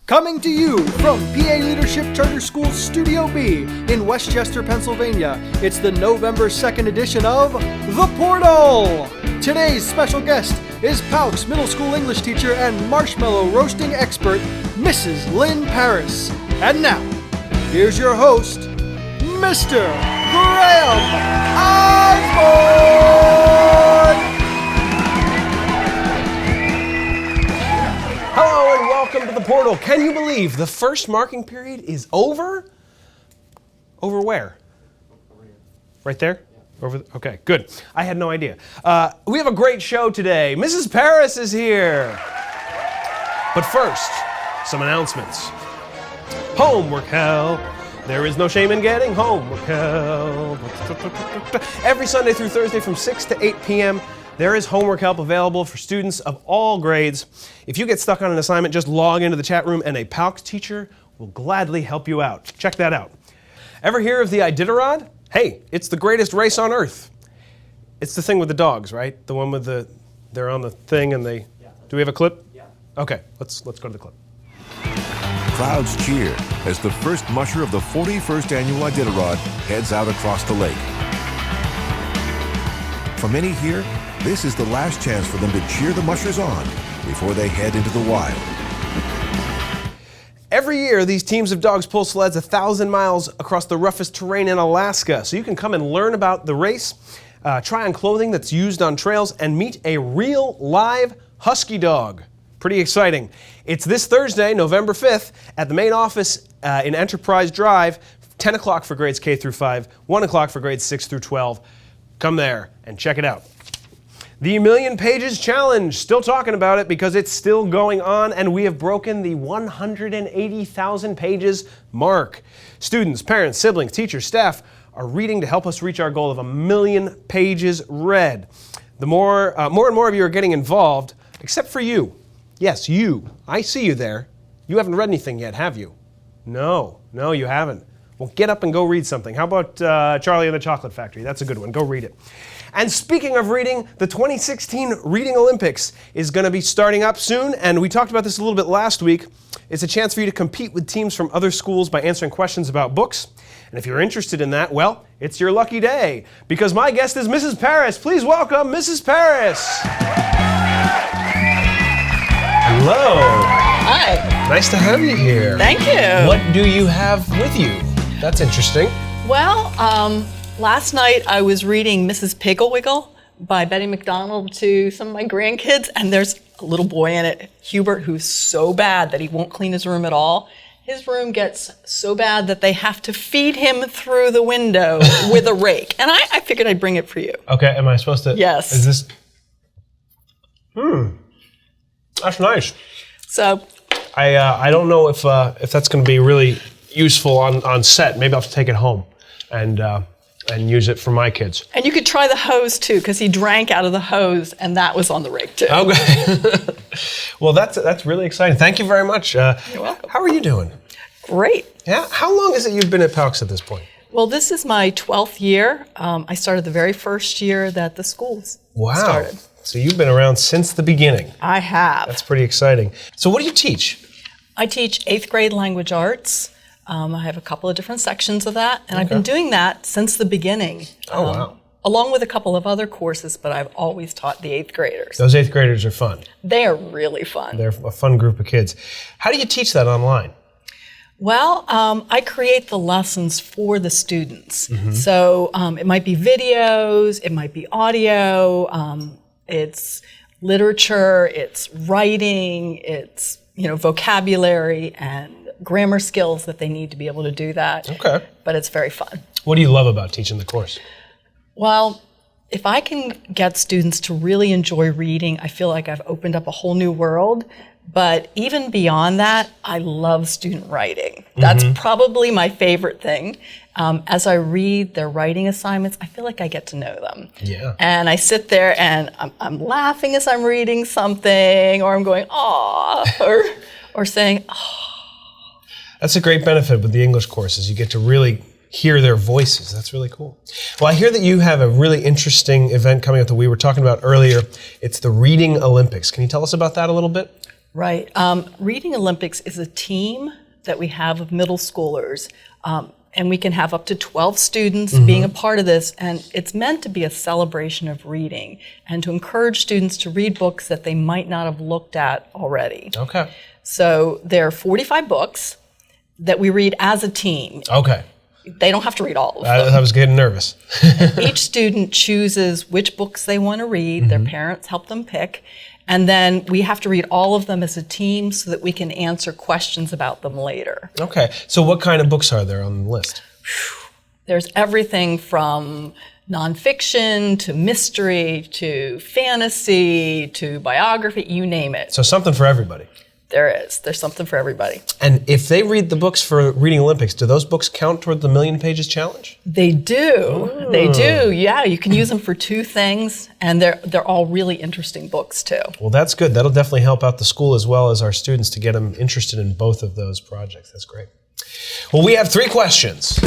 Coming to you from PA Leadership Charter School Studio B in Westchester, Pennsylvania, it's the November 2nd edition of The Portal. Today's special guest is PALCS Middle School English teacher and marshmallow roasting expert, Mrs. Lynn Parris. And now, here's your host, Mr. Graham Osborne! Hello and welcome to The Portal. Can you believe the first marking period is over? Over where? Right there? Over. Okay, good. I had no idea. We have a great show today. Mrs. Parris is here. But first, some announcements. Homework hell. There is no shame in getting homework help. Every Sunday through Thursday from 6 to 8 p.m., there is homework help available for students of all grades. If you get stuck on an assignment, just log into the chat room and a PALCS teacher will gladly help you out. Check that out. Ever hear of the Iditarod? Hey, it's the greatest race on earth. It's the thing with the dogs, right? The one with they're on the thing and they... Yeah. Do we have a clip? Yeah. Okay, let's go to the clip. Crowds cheer as the first musher of the 41st annual Iditarod heads out across the lake. For many here, this is the last chance for them to cheer the mushers on before they head into the wild. Every year, these teams of dogs pull sleds 1,000 miles across the roughest terrain in Alaska. So you can come and learn about the race, try on clothing that's used on trails, and meet a real live husky dog. Pretty exciting. It's this Thursday, November 5th, at the main office in Enterprise Drive, 10 o'clock for grades K through 5, 1 o'clock for grades 6 through 12. Come there and check it out. The Million Pages Challenge, still talking about it because it's still going on and we have broken the 180,000 pages mark. Students, parents, siblings, teachers, staff are reading to help us reach our goal of 1 million pages read. The more and more of you are getting involved, except for you. Yes, you. I see you there. You haven't read anything yet, have you? No, you haven't. Well, get up and go read something. How about Charlie and the Chocolate Factory? That's a good one. Go read it. And speaking of reading, the 2016 Reading Olympics is going to be starting up soon, and we talked about this a little bit last week. It's a chance for you to compete with teams from other schools by answering questions about books. And if you're interested in that, well, it's your lucky day, because my guest is Mrs. Parris. Please welcome Mrs. Parris. Hello. Hi. Nice to have you here. Thank you. What do you have with you? That's interesting. Well, last night I was reading Mrs. Pigglewiggle by Betty McDonald to some of my grandkids, and there's a little boy in it, Hubert, who's so bad that he won't clean his room at all. His room gets so bad that they have to feed him through the window with a rake. And I figured I'd bring it for you. Okay, am I supposed to? Yes. Is this? That's nice. So I don't know if that's going to be really useful on set. Maybe I'll have to take it home and use it for my kids. And you could try the hose too, because he drank out of the hose, and that was on the rake too. Okay. Well, that's really exciting. Thank you very much. You're welcome. How are you doing? Great. Yeah. How long is it you've been at PALCS at this point? Well, this is my 12th year. I started the very first year that the schools started. So you've been around since the beginning. I have. That's pretty exciting. So what do you teach? I teach 8th grade language arts. I have a couple of different sections of that, and I've been doing that since the beginning. Oh, wow. Along with a couple of other courses, but I've always taught the 8th graders. Those 8th graders are fun. They are really fun. They're a fun group of kids. How do you teach that online? Well, I create the lessons for the students. So it might be videos, it might be audio, it's literature, it's writing, it's vocabulary and grammar skills that they need to be able to do that. Okay. But it's very fun. What do you love about teaching the course? Well, if I can get students to really enjoy reading, I feel like I've opened up a whole new world. But even beyond that, I love student writing. That's probably my favorite thing. As I read their writing assignments, I feel like I get to know them. Yeah. And I sit there and I'm laughing as I'm reading something, or I'm going, aw, or saying, oh. That's a great benefit with the English courses. You get to really hear their voices. That's really cool. Well, I hear that you have a really interesting event coming up that we were talking about earlier. It's the Reading Olympics. Can you tell us about that a little bit? Right. Reading Olympics is a team that we have of middle schoolers. And we can have up to 12 students being a part of this. And it's meant to be a celebration of reading and to encourage students to read books that they might not have looked at already. Okay. So there are 45 books that we read as a team. Okay. They don't have to read all of them. I was getting nervous. Each student chooses which books they want to read. Their parents help them pick. And then we have to read all of them as a team so that we can answer questions about them later. Okay. So what kind of books are there on the list? There's everything from nonfiction to mystery to fantasy to biography, you name it. So something for everybody. There is. There's something for everybody. And if they read the books for Reading Olympics, do those books count toward the Million Pages Challenge? They do. Oh. They do. Yeah, you can use them for two things, and they're all really interesting books too. Well, that's good. That'll definitely help out the school as well as our students to get them interested in both of those projects. That's great. Well, we have 3 questions.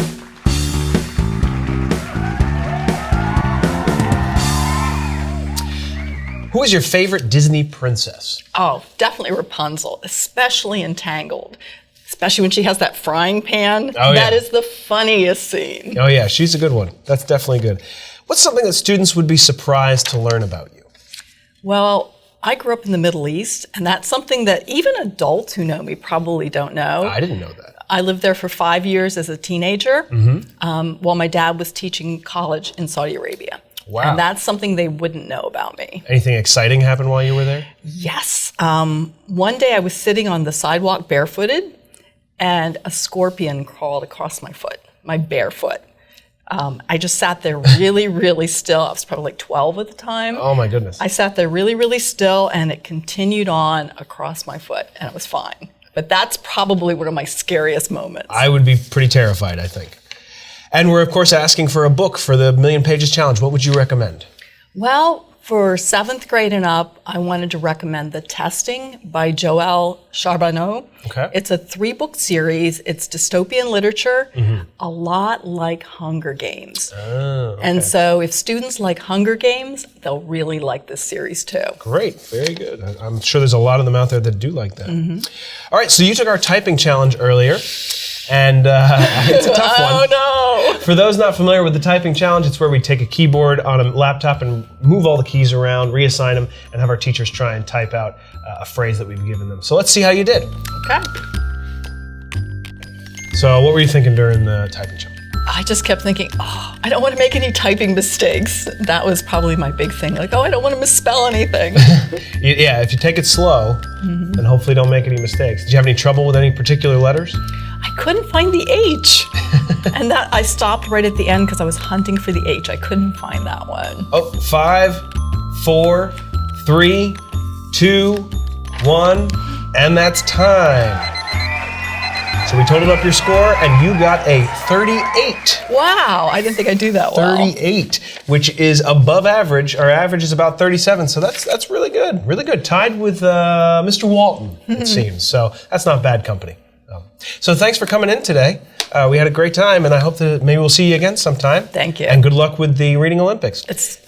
Who is your favorite Disney princess? Oh, definitely Rapunzel, especially in Tangled. Especially when she has that frying pan. Oh, yeah. That is the funniest scene. Oh, yeah, she's a good one. That's definitely good. What's something that students would be surprised to learn about you? Well, I grew up in the Middle East, and that's something that even adults who know me probably don't know. I didn't know that. I lived there for 5 years as a teenager while my dad was teaching college in Saudi Arabia. Wow. And that's something they wouldn't know about me. Anything exciting happened while you were there? Yes. One day I was sitting on the sidewalk barefooted, and a scorpion crawled across my foot, my bare foot. I just sat there really, really still. I was probably like 12 at the time. Oh, my goodness. I sat there really, really still, and it continued on across my foot, and it was fine. But that's probably one of my scariest moments. I would be pretty terrified, I think. And we're, of course, asking for a book for the Million Pages Challenge. What would you recommend? Well, for 7th grade and up, I wanted to recommend The Testing by Joël Charbonneau. Okay. It's a 3-book series. It's dystopian literature, a lot like Hunger Games. Oh, okay. And so if students like Hunger Games, they'll really like this series too. Great, very good. I'm sure there's a lot of them out there that do like that. All right, so you took our typing challenge earlier. And it's a tough one. Oh, no. For those not familiar with the typing challenge, it's where we take a keyboard on a laptop and move all the keys around, reassign them, and have our teachers try and type out a phrase that we've given them. So let's see how you did. Okay. So what were you thinking during the typing challenge? I just kept thinking, oh, I don't want to make any typing mistakes. That was probably my big thing. Like, oh, I don't want to misspell anything. Yeah, if you take it slow, then hopefully don't make any mistakes. Did you have any trouble with any particular letters? I couldn't find the H. And that I stopped right at the end because I was hunting for the H. I couldn't find that one. Oh, 5, 4, 3, 2, 1, and that's time. So we totaled up your score, and you got a 38. Wow, I didn't think I'd do that well. 38, which is above average. Our average is about 37, so that's really good. Really good. Tied with Mr. Walton, it seems. So that's not bad company. So thanks for coming in today. We had a great time, and I hope that maybe we'll see you again sometime. Thank you. And good luck with the Reading Olympics. It's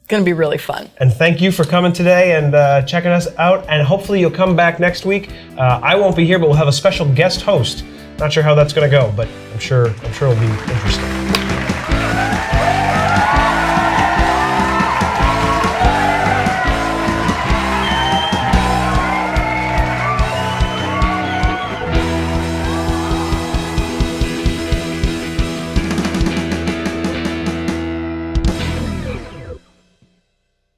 going to be really fun. And thank you for coming today and checking us out. And hopefully you'll come back next week. I won't be here, but we'll have a special guest host. Not sure how that's going to go, but I'm sure it'll be interesting.